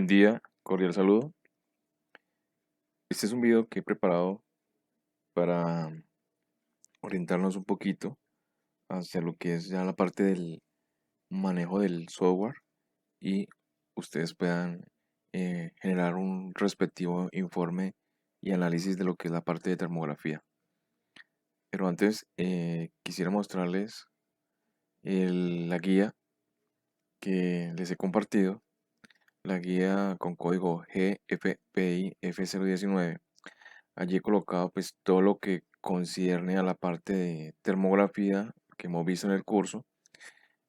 Buen día, cordial saludo. Este es un video que he preparado para orientarnos un poquito hacia lo que es ya la parte del manejo del software y ustedes puedan generar un respectivo informe y análisis de lo que es la parte de termografía. Pero antes quisiera mostrarles la guía que les he compartido, la guía con código GFPI F019. Allí he colocado pues todo lo que concierne a la parte de termografía que hemos visto en el curso.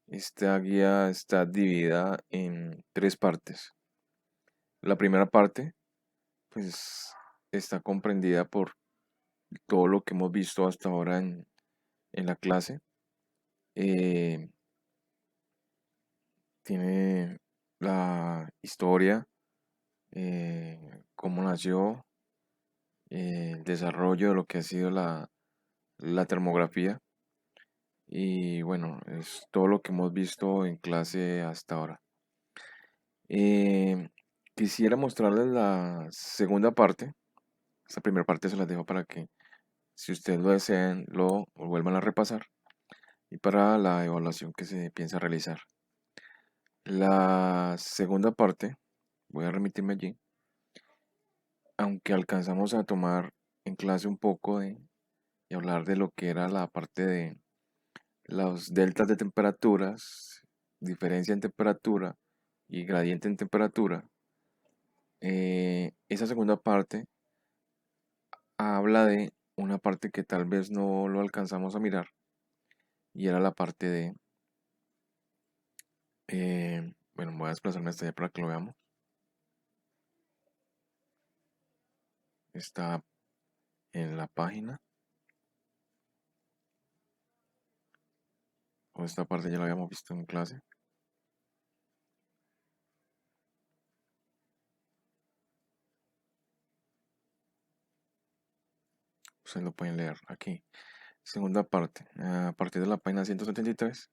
Esta guía está dividida en tres partes. La primera parte pues está comprendida por todo lo que hemos visto hasta ahora en la clase. Eh, Tiene la historia, cómo nació, el desarrollo de lo que ha sido la termografía. Y bueno, es todo lo que hemos visto en clase hasta ahora. Eh, Quisiera mostrarles la segunda parte. Esta primera parte se las dejo para que, si ustedes lo desean, lo vuelvan a repasar y para la evaluación que se piensa realizar. La segunda parte, voy a remitirme allí, aunque alcanzamos a tomar en clase un poco y hablar de lo que era la parte de los deltas de temperaturas, diferencia en temperatura y gradiente en temperatura. Esa segunda parte habla de una parte que tal vez no lo alcanzamos a mirar y era la parte de, bueno, voy a desplazarme hasta allá para que lo veamos. Está en la página, o esta parte ya la habíamos visto en clase. Ustedes lo pueden leer aquí. Segunda parte, a partir de la página 173.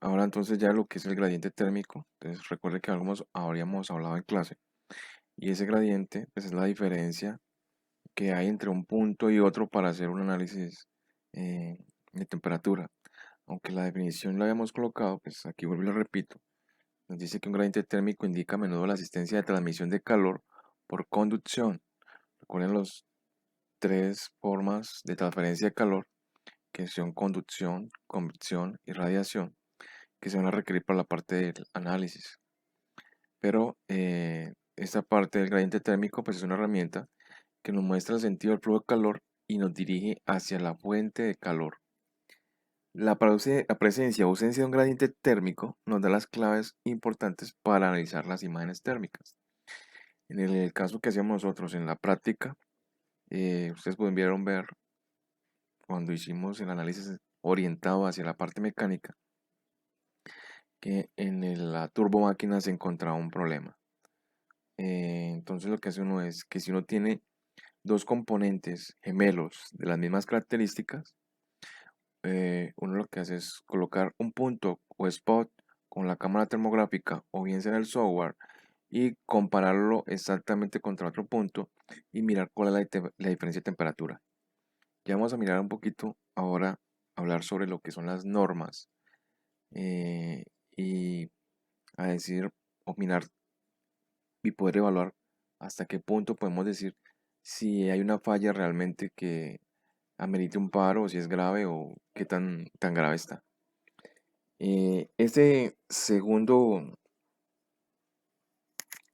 Ahora entonces ya lo que es el gradiente térmico. Entonces recuerde que habríamos hablado en clase. Y ese gradiente pues es la diferencia que hay entre un punto y otro para hacer un análisis eh, de temperatura. Aunque la definición la habíamos colocado, pues aquí vuelvo y lo repito. Nos dice que un gradiente térmico indica a menudo la asistencia de transmisión de calor por conducción. Recuerden las tres formas de transferencia de calor, que son conducción, convección y radiación, que se van a requerir para la parte del análisis. Pero esta parte del gradiente térmico pues es una herramienta que nos muestra el sentido del flujo de calor y nos dirige hacia la fuente de calor. La presencia o ausencia de un gradiente térmico nos da las claves importantes para analizar las imágenes térmicas. En el caso que hacíamos nosotros en la práctica, ustedes pudieron ver cuando hicimos el análisis orientado hacia la parte mecánica, que en la turbomáquina se encontraba un problema. Entonces lo que hace uno es que si uno tiene dos componentes gemelos de las mismas características, uno lo que hace es colocar un punto o spot con la cámara termográfica o bien sea en el software y compararlo exactamente contra otro punto y mirar cuál es la diferencia de temperatura. Ya vamos a mirar un poquito ahora, hablar sobre lo que son las normas eh, y a decir o mirar y poder evaluar hasta qué punto podemos decir si hay una falla realmente que amerite un paro, o si es grave o qué tan grave está. Este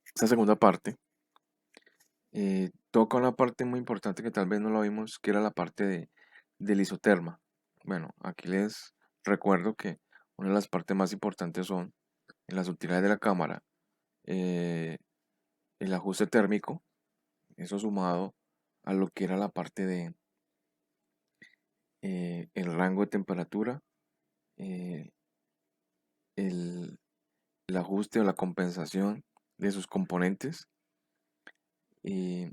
esta segunda parte toca una parte muy importante que tal vez no lo vimos, que era la parte del isoterma. Bueno, aquí les recuerdo que una de las partes más importantes son en las utilidades de la cámara, eh, el ajuste térmico, eso sumado a lo que era la parte de el rango de temperatura, eh, el, el ajuste o la compensación de sus componentes y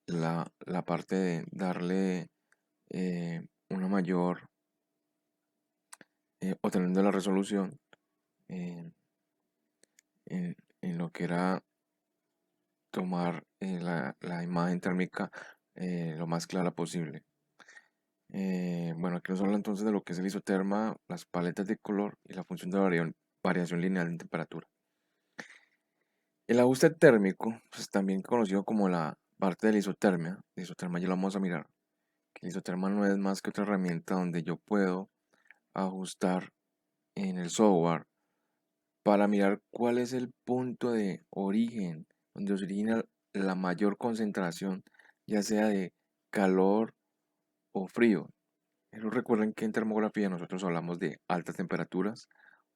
la parte de darle una mayor o teniendo la resolución en, en lo que era tomar la imagen térmica lo más clara posible. Bueno, aquí nos habla entonces de lo que es el isoterma, las paletas de color y la función de variación lineal en temperatura. El ajuste térmico, pues también conocido como la parte de la isotermia. La isoterma ya lo vamos a mirar. Que la isoterma no es más que otra herramienta donde yo puedo ajustar en el software para mirar cuál es el punto de origen donde se origina la mayor concentración, ya sea de calor o frío. Pero recuerden que en termografía nosotros hablamos de altas temperaturas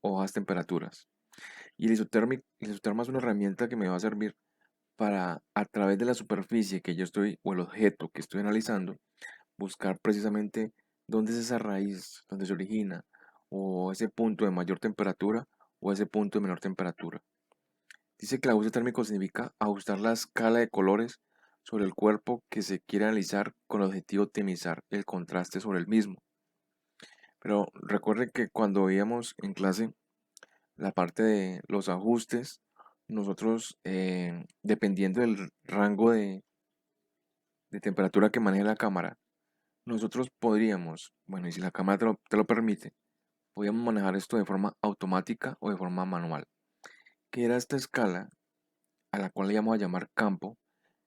o bajas temperaturas. Y el isoterma es una herramienta que me va a servir para, a través de la superficie que yo estoy, o el objeto que estoy analizando, buscar precisamente dónde es esa raíz, dónde se origina, o ese punto de mayor temperatura o ese punto de menor temperatura. Dice que el ajuste térmico significa ajustar la escala de colores sobre el cuerpo que se quiere analizar con el objetivo de optimizar el contraste sobre el mismo. Pero recuerden que cuando veíamos en clase la parte de los ajustes, nosotros, dependiendo del rango de temperatura que maneje la cámara, nosotros podríamos, bueno, y si la cámara te lo permite, podríamos manejar esto de forma automática o de forma manual. Que era esta escala a la cual le vamos a llamar campo,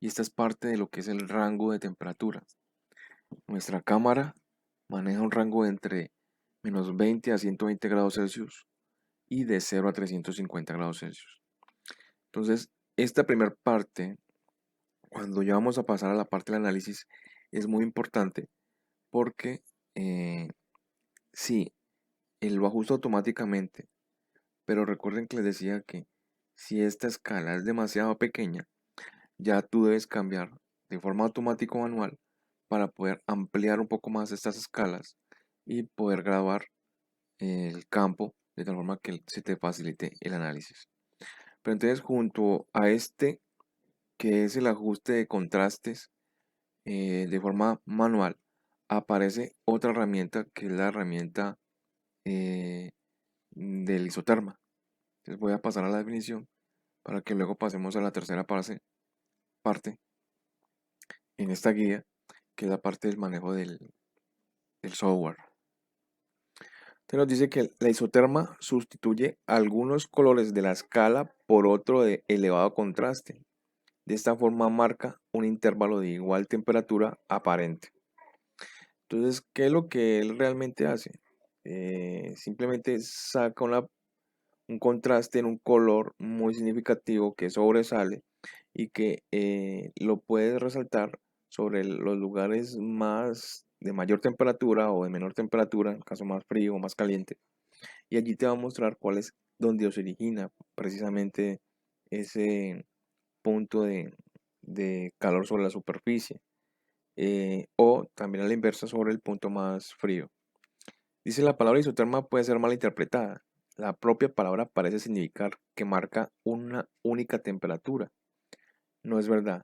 y esta es parte de lo que es el rango de temperatura. Nuestra cámara maneja un rango de entre -20 a 120 grados Celsius y de 0 a 350 grados Celsius. Entonces, esta primera parte, cuando ya vamos a pasar a la parte del análisis, es muy importante porque sí, él lo ajusta automáticamente, pero recuerden que les decía que si esta escala es demasiado pequeña, ya tú debes cambiar de forma automática o manual para poder ampliar un poco más estas escalas y poder graduar el campo de tal forma que se te facilite el análisis. Pero entonces junto a este, que es el ajuste de contrastes de forma manual, aparece otra herramienta que es la herramienta eh, del isoterma. Entonces voy a pasar a la definición para que luego pasemos a la tercera parte en esta guía, que es la parte del manejo del software. Entonces nos dice que la isoterma sustituye algunos colores de la escala por otro de elevado contraste. De esta forma marca un intervalo de igual temperatura aparente. Entonces, ¿qué es lo que él realmente hace? Simplemente saca un contraste en un color muy significativo que sobresale y que lo puedes resaltar sobre los lugares más de mayor temperatura o de menor temperatura, en caso más frío o más caliente. Y allí te va a mostrar cuál es donde se origina precisamente ese punto de calor sobre la superficie. O también a la inversa sobre el punto más frío. Dice la palabra isoterma puede ser mal interpretada. La propia palabra parece significar que marca una única temperatura. No es verdad.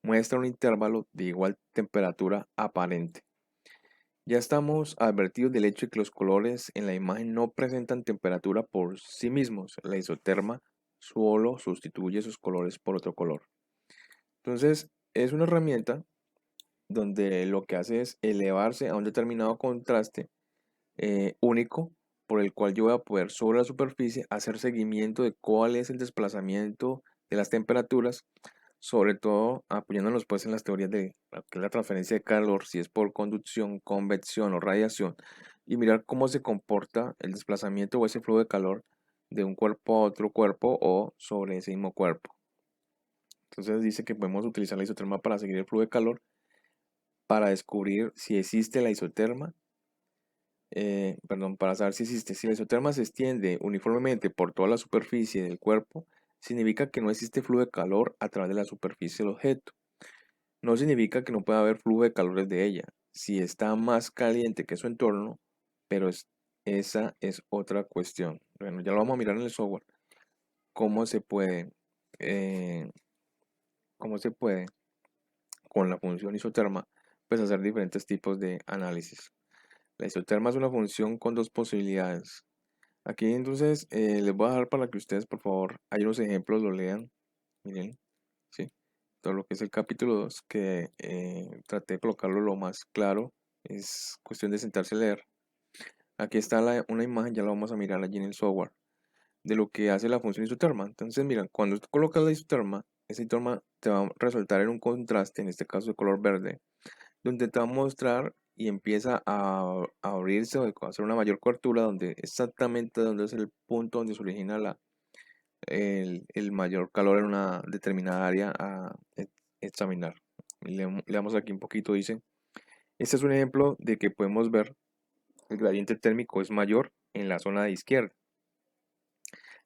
Muestra un intervalo de igual temperatura aparente. Ya estamos advertidos del hecho de que los colores en la imagen no presentan temperatura por sí mismos. La isoterma solo sustituye esos colores por otro color. Entonces, es una herramienta donde lo que hace es elevarse a un determinado contraste único por el cual yo voy a poder sobre la superficie hacer seguimiento de cuál es el desplazamiento de las temperaturas, sobre todo apoyándonos pues en las teorías de lo que es la transferencia de calor, si es por conducción, convección o radiación, y mirar cómo se comporta el desplazamiento o ese flujo de calor de un cuerpo a otro cuerpo o sobre ese mismo cuerpo. Entonces dice que podemos utilizar la isoterma para seguir el flujo de calor, para descubrir si existe la isoterma, perdón, para saber si existe. Si la isoterma se extiende uniformemente por toda la superficie del cuerpo, significa que no existe flujo de calor a través de la superficie del objeto. No significa que no pueda haber flujo de calor desde ella. Si está más caliente que su entorno, pero esa es otra cuestión. Bueno, ya lo vamos a mirar en el software. Cómo se puede, eh, cómo se puede con la función isoterma, pues hacer diferentes tipos de análisis. La isoterma es una función con dos posibilidades. Aquí entonces les voy a dejar para que ustedes, por favor, hay unos ejemplos, lo lean. Miren, sí, todo lo que es el capítulo 2 que traté de colocarlo lo más claro. Es cuestión de sentarse a leer. Aquí está una imagen, ya la vamos a mirar allí en el software, de lo que hace la función isoterma. Entonces, mira, cuando tú colocas la isoterma, esa isoterma te va a resultar en un contraste, en este caso de color verde, donde te va a mostrar y empieza a abrirse o a hacer una mayor cobertura, donde exactamente donde es el punto donde se origina el mayor calor en una determinada área a examinar. Le damos aquí un poquito, dice. Este es un ejemplo de que podemos ver el gradiente térmico es mayor en la zona de izquierda.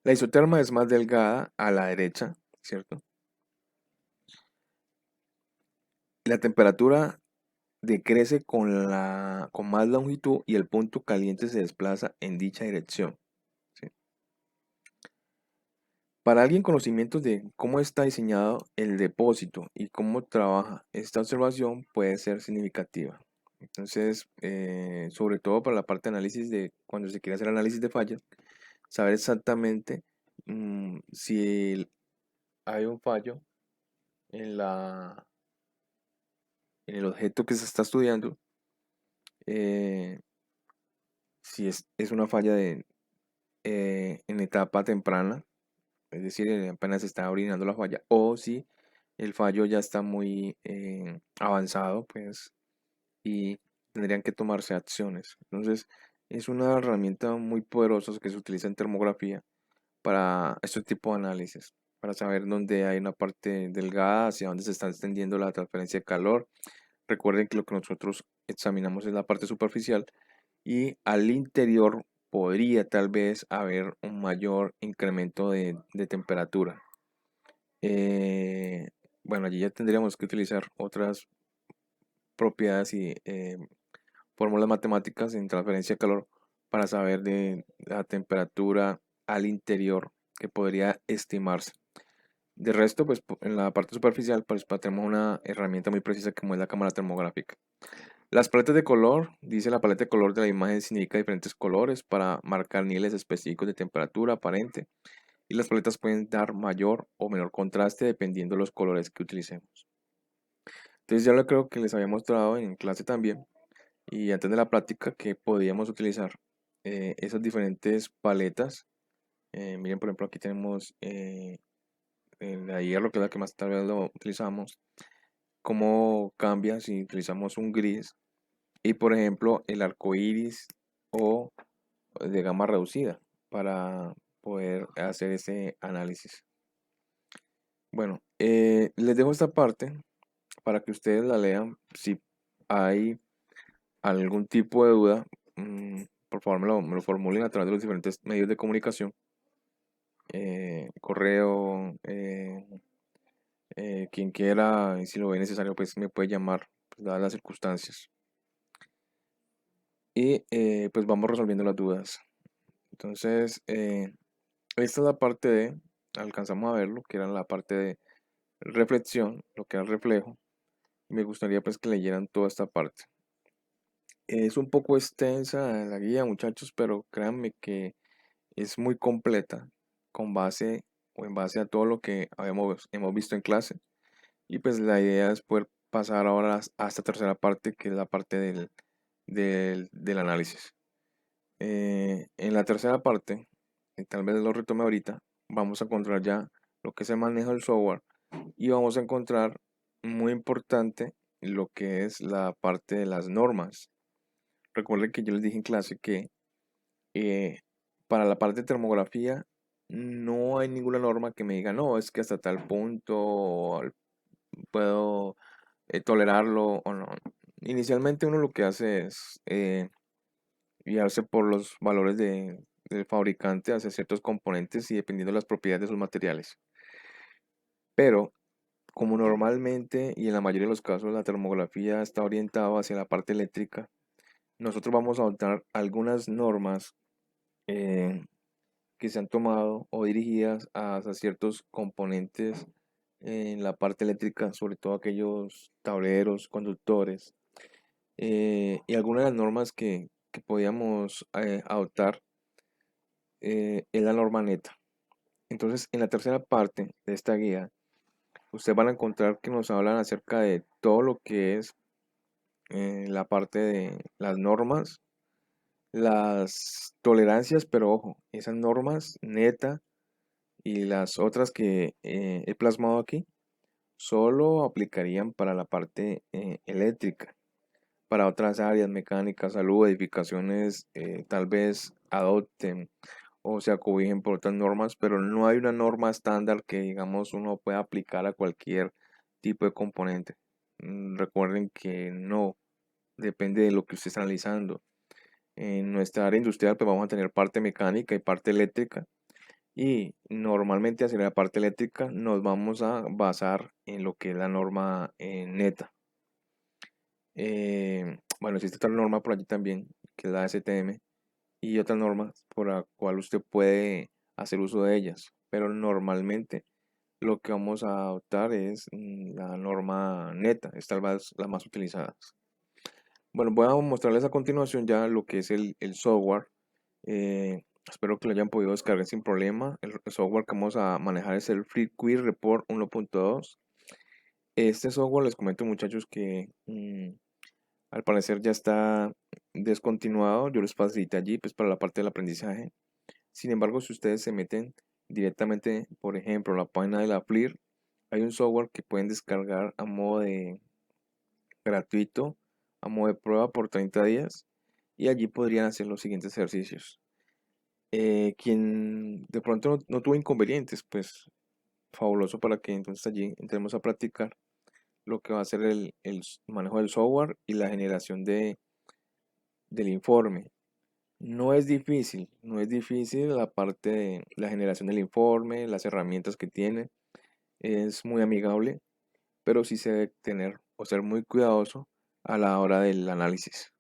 La isoterma es más delgada a la derecha, ¿cierto? La temperatura decrece con más longitud y el punto caliente se desplaza en dicha dirección, ¿sí? Para alguien conocimientos de cómo está diseñado el depósito y cómo trabaja esta observación puede ser significativa. Entonces, sobre todo para la parte de análisis de cuando se quiere hacer análisis de fallas, saber exactamente si hay un fallo en en el objeto que se está estudiando, eh, si es una falla en etapa temprana, es decir, apenas se está orinando la falla, o si el fallo ya está muy avanzado, pues, y tendrían que tomarse acciones. Entonces, es una herramienta muy poderosa que se utiliza en termografía para este tipo de análisis, para saber dónde hay una parte delgada, hacia dónde se está extendiendo la transferencia de calor. Recuerden que lo que nosotros examinamos es la parte superficial y al interior podría tal vez haber un mayor incremento de temperatura. Eh, bueno, allí ya tendríamos que utilizar otras propiedades y fórmulas matemáticas en transferencia de calor para saber de la temperatura al interior que podría estimarse. De resto, pues en la parte superficial, pues tenemos una herramienta muy precisa como es la cámara termográfica. Las paletas de color, dice la paleta de color de la imagen significa diferentes colores para marcar niveles específicos de temperatura aparente y las paletas pueden dar mayor o menor contraste dependiendo de los colores que utilicemos. Entonces ya lo creo que les había mostrado en clase también y antes de la práctica que podíamos utilizar esas diferentes paletas. Miren, por ejemplo, aquí tenemos la hierro, que es la que más tal vez lo utilizamos. Cómo cambia si utilizamos un gris y, por ejemplo, el arco iris o de gama reducida para poder hacer ese análisis. Bueno, les dejo esta parte para que ustedes la lean. Si hay algún tipo de duda, por favor me lo formulen a través de los diferentes medios de comunicación, correo, quien quiera, y si lo ve necesario, pues me puede llamar, pues, dadas las circunstancias. Y pues vamos resolviendo las dudas. Entonces, esta es la parte de, alcanzamos a verlo, que era la parte de reflexión, lo que era el reflejo. Me gustaría pues que leyeran toda esta parte. Es un poco extensa la guía, muchachos, pero créanme que es muy completa con base o en base a todo lo que hemos visto en clase. Y pues la idea es poder pasar ahora a esta tercera parte, que es la parte del análisis. En la tercera parte, y tal vez lo retome ahorita, vamos a encontrar ya lo que es el manejo del software y vamos a encontrar muy importante lo que es la parte de las normas. Recuerden que yo les dije en clase que eh, para la parte de termografía no hay ninguna norma que me diga, no, es que hasta tal punto puedo tolerarlo o no. Inicialmente uno lo que hace es guiarse por los valores del fabricante hacia ciertos componentes y dependiendo de las propiedades de sus materiales. Pero como normalmente y en la mayoría de los casos la termografía está orientada hacia la parte eléctrica, nosotros vamos a adoptar algunas normas eh, que se han tomado o dirigidas hacia ciertos componentes en la parte eléctrica, sobre todo aquellos tableros, conductores, y algunas de las normas que podíamos adoptar es la norma neta. Entonces, en la tercera parte de esta guía, ustedes van a encontrar que nos hablan acerca de todo lo que es la parte de las normas, las tolerancias, pero ojo, esas normas neta y las otras que he plasmado aquí solo aplicarían para la parte eléctrica. Para otras áreas, mecánicas, salud, edificaciones, tal vez adopten o se acobijen por otras normas, pero no hay una norma estándar que, digamos, uno pueda aplicar a cualquier tipo de componente. Recuerden que no, depende de lo que usted está analizando. En nuestra área industrial, pues vamos a tener parte mecánica y parte eléctrica. Y normalmente hacia la parte eléctrica nos vamos a basar en lo que es la norma neta. Bueno, existe otra norma por allí también, que es la STM, y otras normas por la cual usted puede hacer uso de ellas. Pero normalmente lo que vamos a adoptar es la norma neta, es tal vez la más utilizada. Bueno, voy a mostrarles a continuación ya lo que es el software. Espero que lo hayan podido descargar sin problema. El software que vamos a manejar es el FreeQuick Report 1.2. Este software, les comento muchachos que al parecer ya está descontinuado. Yo les facilité allí pues para la parte del aprendizaje. Sin embargo, si ustedes se meten directamente, por ejemplo, a la página de la FLIR, hay un software que pueden descargar a modo de gratuito, a modo de prueba por 30 días, y allí podrían hacer los siguientes ejercicios. Quien de pronto no tuvo inconvenientes, pues fabuloso para que entonces allí entremos a practicar lo que va a ser el manejo del software y la generación del informe. No es difícil la parte de la generación del informe, las herramientas que tiene, es muy amigable, pero sí se debe tener o ser muy cuidadoso a la hora del análisis.